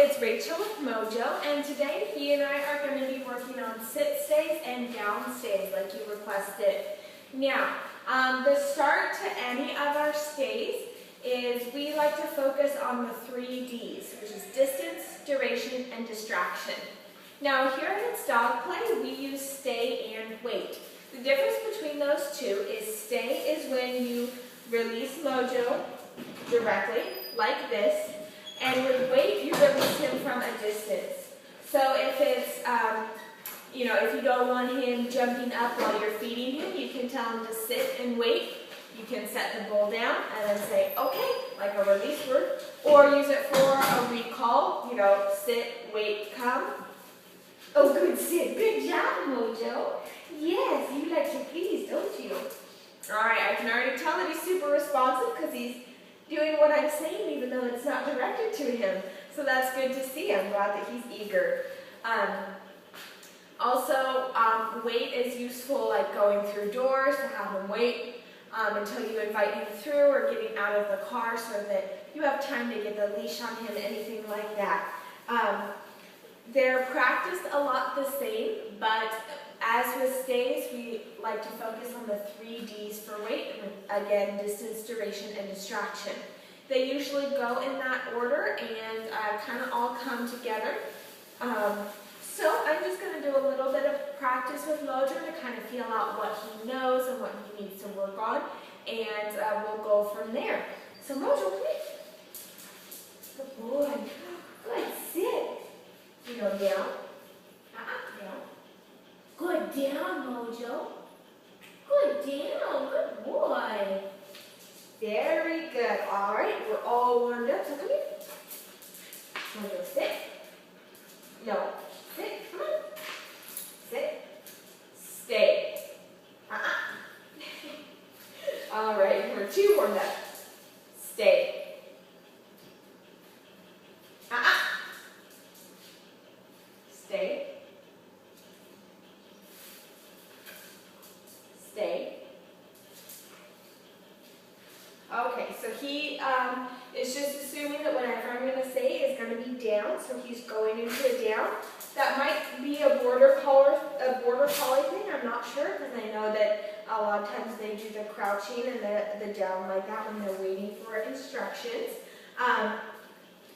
it's Rachel with Mojo, and today he and I are going to be working on sit stays and down stays like you requested. Now, the start to any of our stays is we like to focus on the 3 Ds, which is distance, duration, and distraction. Now here at It's Dog Play, we use stay and wait. The difference between those two is stay is when you release Mojo directly, like this, and with wait, you release him from a distance. So if it's, if you don't want him jumping up while you're feeding him, you can tell him to sit and wait. You can set the bowl down and then say, okay, like a release word, or use it for a recall, sit, wait, come. Oh, good sit. Good job, Mojo. Yes, you like to please, don't you? All right, I can already tell that he's super responsive because he's doing what I'm saying even though it's not directed to him. So that's good to see. I'm glad that he's eager. Also, wait is useful like going through doors to have him wait until you invite him through or getting out of the car so that you have time to get the leash on him, anything like that. They're practiced a lot the same, but as with stays, we like to focus on the 3 Ds for wait, again, distance, duration, and distraction. They usually go in that order and kind of all come together. So I'm just going to do a little bit of practice with Mojo to kind of feel out what he knows and what he needs to work on, and we'll go from there. So Mojo, come here. Good boy. Good, sit. Down. Down. Good, down, Mojo. Good, down. Good boy. Very good. All right, we're all warmed up. So come here. Mojo, sit. No. Sit. Come on. Sit. Stay. All right, we're 2 warmed up. Stay. Stay. Stay. Okay, so he is just assuming that whatever I'm going to say is going to be down, so he's going into a down. That might be a border collie thing, I'm not sure, because I know that a lot of times they do the crouching and the down like that when they're waiting for instructions.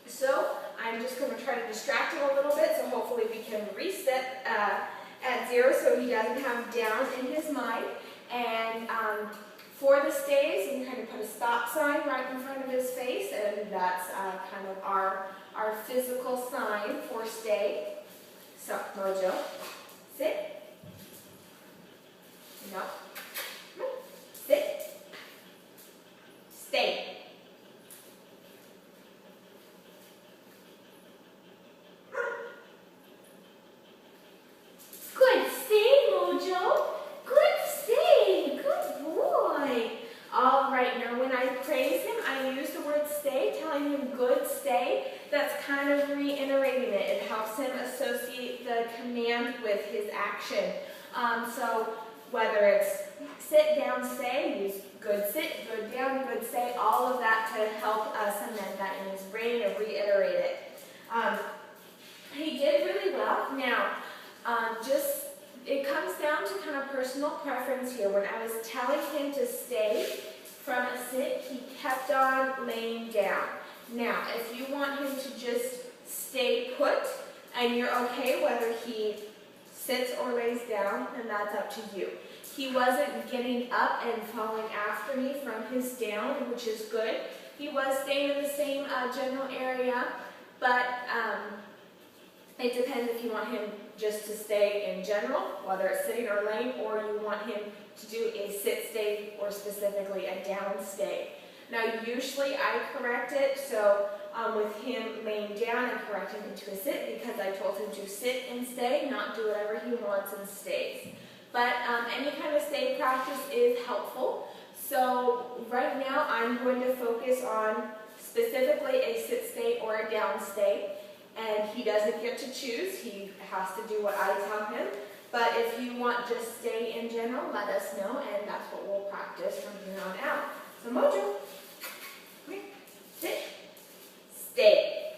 So I'm just going to try to distract him a little bit, so hopefully we can reset at 0 so he doesn't have down in his mind. And for the stays, you can kind of put a stop sign right in front of his face, and that's kind of our physical sign for stay. So, Mojo, sit. No. Sit. Stay. Good stay, Mojo. Good stay. Good boy. All right, now when I praise him, I use the word stay, telling him good stay. That's kind of reiterating it. It helps him associate the command with his action. So whether it's sit, down, stay, use good sit, good down, good stay, all of that to help cement that in his brain and reiterate it. He did really well. Now, it comes down to kind of personal preference here. When I was telling him to stay from a sit, he kept on laying down. Now, if you want him to just stay put and you're okay whether he sits or lays down, then that's up to you. He wasn't getting up and falling after me from his down, which is good. He was staying in the same general area, but it depends if you want him just to stay in general, whether it's sitting or laying, or you want him to do a sit stay or specifically a down stay. Now usually I correct it, so with him laying down I correct him into a sit because I told him to sit and stay, not do whatever he wants and stays. But any kind of stay practice is helpful. So right now I'm going to focus on specifically a sit stay or a down stay. And he doesn't get to choose, he has to do what I tell him. But if you want just stay in general, let us know, and that's what we'll practice from here on out. So Mojo, come here, sit, stay.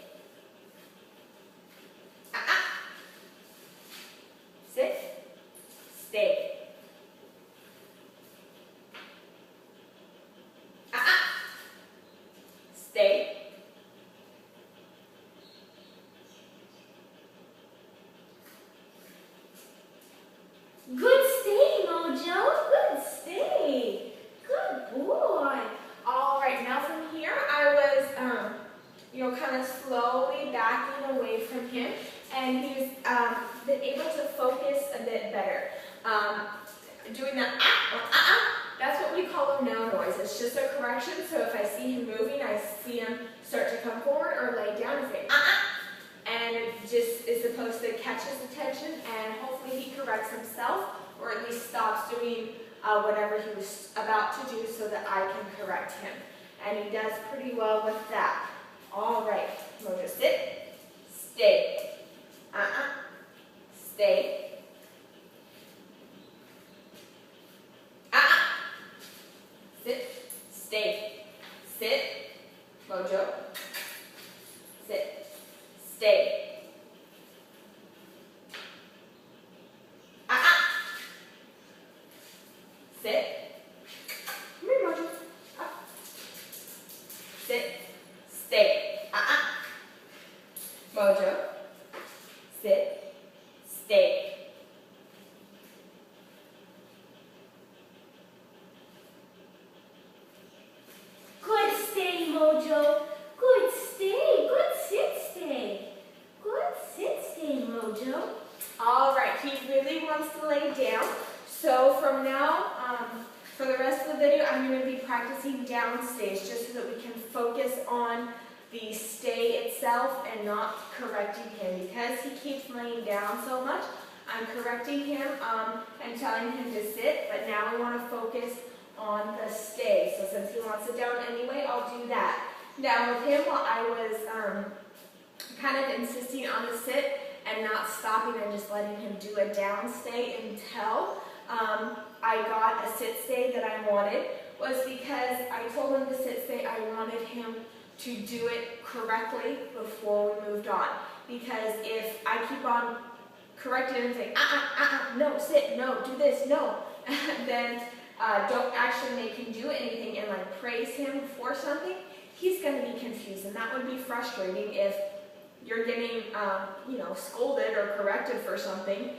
kind of slowly backing away from him, and he's been able to focus a bit better. Doing that that's what we call a no noise. It's just a correction, so if I see him moving, I see him start to come forward or lay down and say and it just is supposed to catch his attention, and hopefully he corrects himself, or at least stops doing whatever he was about to do so that I can correct him. And he does pretty well with that. All right, Mojo, sit, stay, stay, sit, stay, sit, Mojo, sit, stay, sit, come here, Mojo, sit, stay, Mojo, sit, stay. Good stay, Mojo. Good stay. Good sit, stay. Good sit, stay, Mojo. All right, he really wants to lay down. So from now, for the rest of the video, I'm going to be practicing down stays just so that we can focus on the stay itself and not correcting him. Because he keeps laying down so much, I'm correcting him and telling him to sit, but now we want to focus on the stay. So since he wants it down anyway, I'll do that. Now with him, while I was kind of insisting on the sit and not stopping and just letting him do a down stay until I got a sit stay that I wanted, was because I told him to sit stay, I wanted him to do it correctly before we moved on. Because if I keep on correcting him and saying, no, sit, no, do this, no, then don't actually make him do anything and like praise him for something, he's going to be confused, and that would be frustrating if you're getting scolded or corrected for something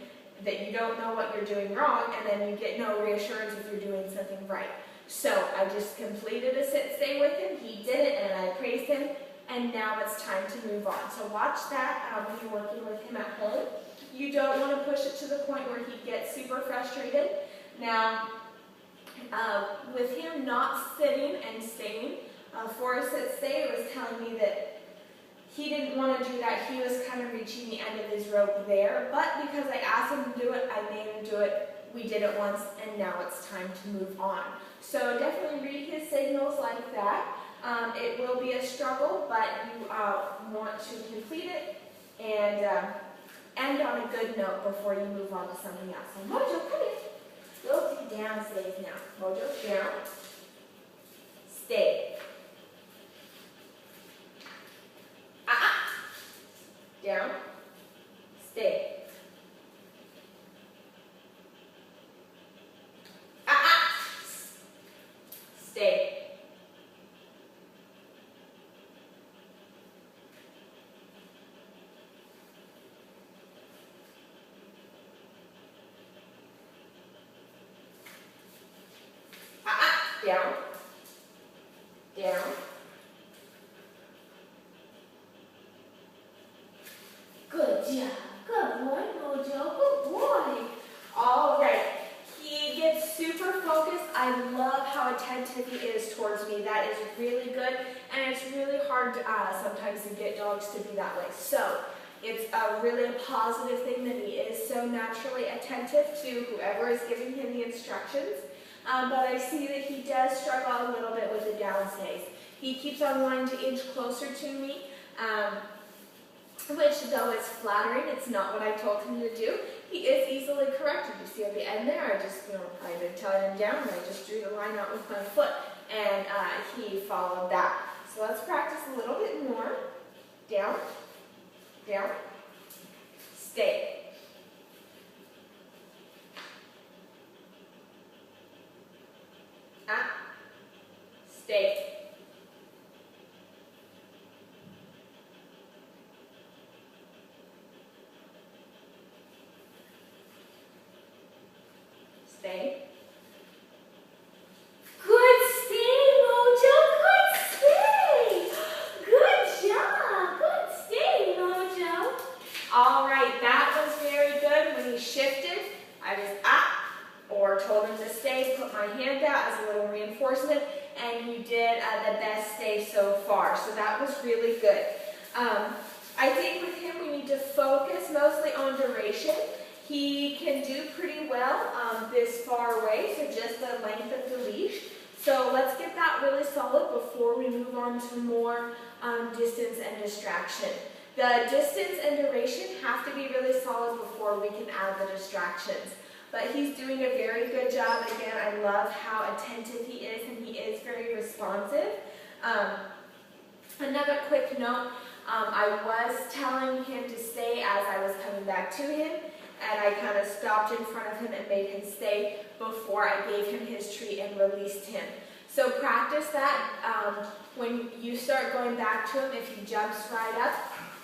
that you don't know what you're doing wrong, and then you get no reassurance if you're doing something right. So I just completed a sit stay with him, he did it, and I praised him, and now it's time to move on. So watch that when you're working with him at home. You don't want to push it to the point where he gets super frustrated. Now, with him not sitting and staying for a sit stay, it was telling me that he didn't want to do that. He was kind of reaching the end of his rope there, but because I asked him to do it, I made him do it. We did it once, and now it's time to move on. So definitely read his signals like that. It will be a struggle, but you want to complete it and end on a good note before you move on to something else. So Mojo, come here. Go to down stays now. Mojo, down, stay. Down, stay. Stay. Down, down. Good job. Good boy, Mojo. Good boy. All right. He gets super focused. I love how attentive he is towards me. That is really good, and it's really hard sometimes to get dogs to be that way. So it's really a positive thing that he is so naturally attentive to whoever is giving him the instructions. But I see that he does struggle a little bit with the down stays. He keeps on wanting to inch closer to me, which, though it's flattering, it's not what I told him to do. He is easily corrected. You see at the end there, I didn't tell him down, and I just drew the line out with my foot, and he followed that. So let's practice a little bit more. Down, down, stay. Stay. Stay. Good stay, Mojo. Good stay. Good job. told him to stay, put my hand out as a little reinforcement, and you did the best stay so far. So that was really good. I think with him we need to focus mostly on duration. He can do pretty well this far away, so just the length of the leash. So let's get that really solid before we move on to more distance and distraction. The distance and duration have to be really solid before we can add the distractions. But he's doing a very good job. Again, I love how attentive he is, and he is very responsive. Another quick note, I was telling him to stay as I was coming back to him, and I kind of stopped in front of him and made him stay before I gave him his treat and released him. So practice that. When you start going back to him, if he jumps right up,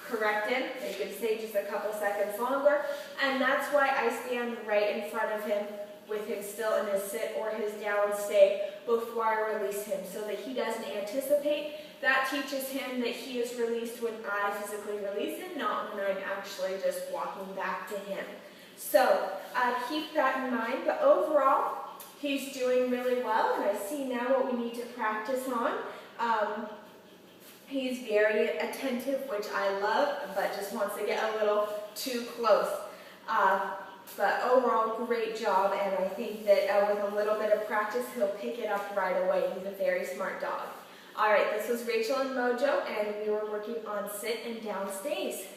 correct him. They could stay just a couple seconds longer, and that's why I stand right in front of him with him still in his sit or his down stay before I release him, so that he doesn't anticipate. That teaches him that he is released when I physically release him, not when I'm actually just walking back to him. So keep that in mind, but overall, he's doing really well, and I see now what we need to practice on. He's very attentive, which I love, but just wants to get a little too close. But overall, great job, and I think that with a little bit of practice, he'll pick it up right away. He's a very smart dog. All right, this was Rachel and Mojo, and we were working on sit and down stays.